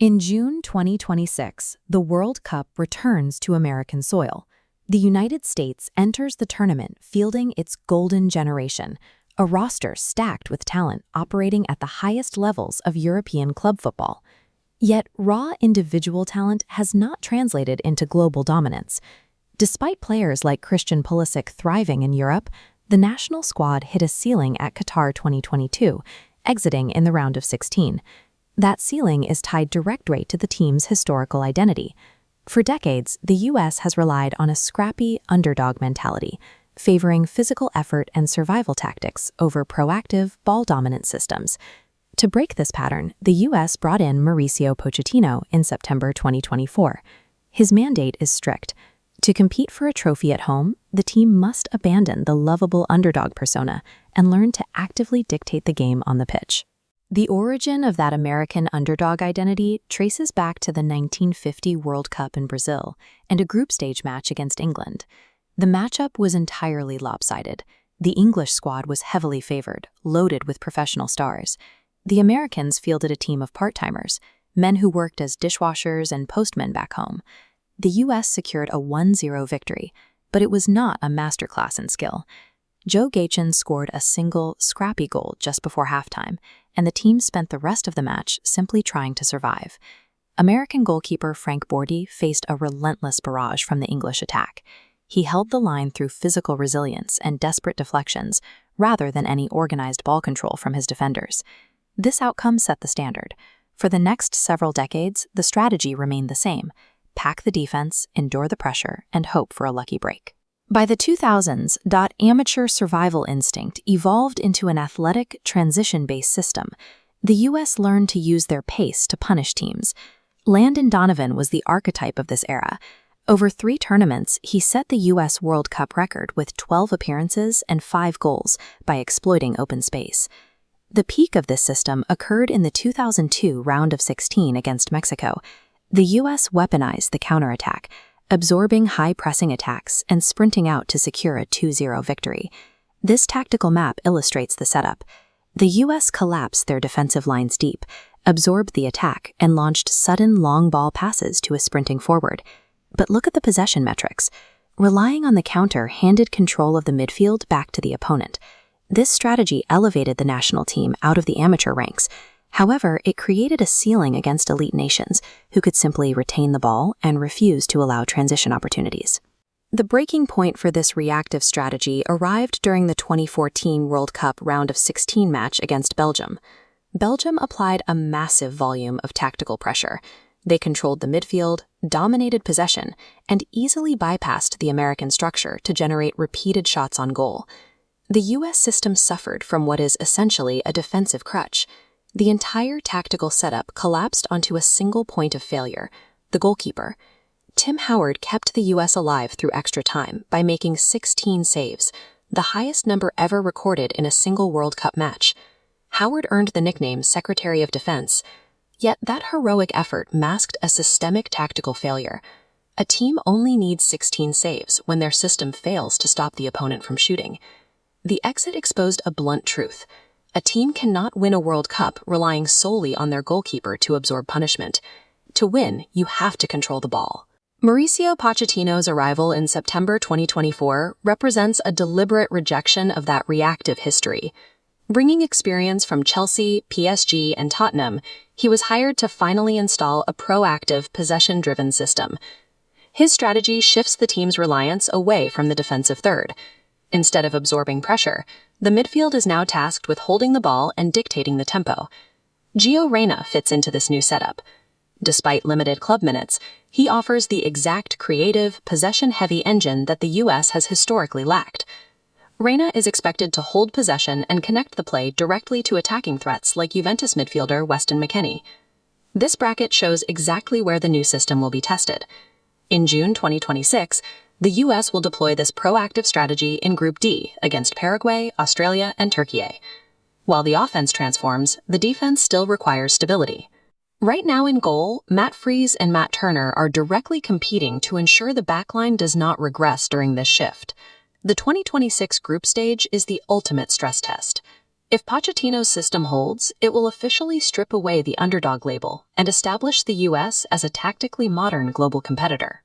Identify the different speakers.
Speaker 1: In June 2026, the World Cup returns to American soil. The United States enters the tournament fielding its golden generation, a roster stacked with talent operating at the highest levels of European club football. Yet raw individual talent has not translated into global dominance. Despite players like Christian Pulisic thriving in Europe, the national squad hit a ceiling at Qatar 2022, exiting in the round of 16. That ceiling is tied directly to the team's historical identity. For decades, the U.S. has relied on a scrappy underdog mentality, favoring physical effort and survival tactics over proactive, ball-dominant systems. To break this pattern, the U.S. brought in Mauricio Pochettino in September 2024. His mandate is strict. To compete for a trophy at home, the team must abandon the lovable underdog persona and learn to actively dictate the game on the pitch. The origin of that American underdog identity traces back to the 1950 World Cup in Brazil and a group stage match against England. The matchup was entirely lopsided. The English squad was heavily favored, loaded with professional stars. The Americans fielded a team of part-timers, men who worked as dishwashers and postmen back home. The U.S. secured a 1-0 victory, but it was not a masterclass in skill. Joe Gaetjen scored a single, scrappy goal just before halftime, and the team spent the rest of the match simply trying to survive. American goalkeeper Frank Bordy faced a relentless barrage from the English attack. He held the line through physical resilience and desperate deflections, rather than any organized ball control from his defenders. This outcome set the standard. For the next several decades, the strategy remained the same: pack the defense, endure the pressure, and hope for a lucky break. By the 2000s, that amateur survival instinct evolved into an athletic, transition-based system. The U.S. learned to use their pace to punish teams. Landon Donovan was the archetype of this era. Over 3 tournaments, he set the U.S. World Cup record with 12 appearances and 5 goals by exploiting open space. The peak of this system occurred in the 2002 round of 16 against Mexico. The U.S. weaponized the counterattack, absorbing high-pressing attacks and sprinting out to secure a 2-0 victory. This tactical map illustrates the setup. The U.S. collapsed their defensive lines deep, absorbed the attack, and launched sudden long ball passes to a sprinting forward. But look at the possession metrics. Relying on the counter handed control of the midfield back to the opponent. This strategy elevated the national team out of the amateur ranks. However, it created a ceiling against elite nations who could simply retain the ball and refuse to allow transition opportunities. The breaking point for this reactive strategy arrived during the 2014 World Cup round of 16 match against Belgium. Belgium applied a massive volume of tactical pressure. They controlled the midfield, dominated possession, and easily bypassed the American structure to generate repeated shots on goal. The U.S. system suffered from what is essentially a defensive crutch. The entire tactical setup collapsed onto a single point of failure: the goalkeeper. Tim Howard kept the U.S. alive through extra time by making 16 saves, the highest number ever recorded in a single World Cup match. Howard earned the nickname Secretary of Defense. Yet that heroic effort masked a systemic tactical failure. A team only needs 16 saves when their system fails to stop the opponent from shooting. The exit exposed a blunt truth. A team cannot win a World Cup relying solely on their goalkeeper to absorb punishment. To win, you have to control the ball. Mauricio Pochettino's arrival in September 2024 represents a deliberate rejection of that reactive history. Bringing experience from Chelsea, PSG, and Tottenham, he was hired to finally install a proactive, possession-driven system. His strategy shifts the team's reliance away from the defensive third. Instead of absorbing pressure, the midfield is now tasked with holding the ball and dictating the tempo. Gio Reyna fits into this new setup. Despite limited club minutes, he offers the exact creative, possession-heavy engine that the U.S. has historically lacked. Reyna is expected to hold possession and connect the play directly to attacking threats like Juventus midfielder Weston McKennie. This bracket shows exactly where the new system will be tested. In June 2026, the U.S. will deploy this proactive strategy in Group D against Paraguay, Australia, and Turkey. While the offense transforms, the defense still requires stability. Right now in goal, Matt Freese and Matt Turner are directly competing to ensure the backline does not regress during this shift. The 2026 group stage is the ultimate stress test. If Pochettino's system holds, it will officially strip away the underdog label and establish the U.S. as a tactically modern global competitor.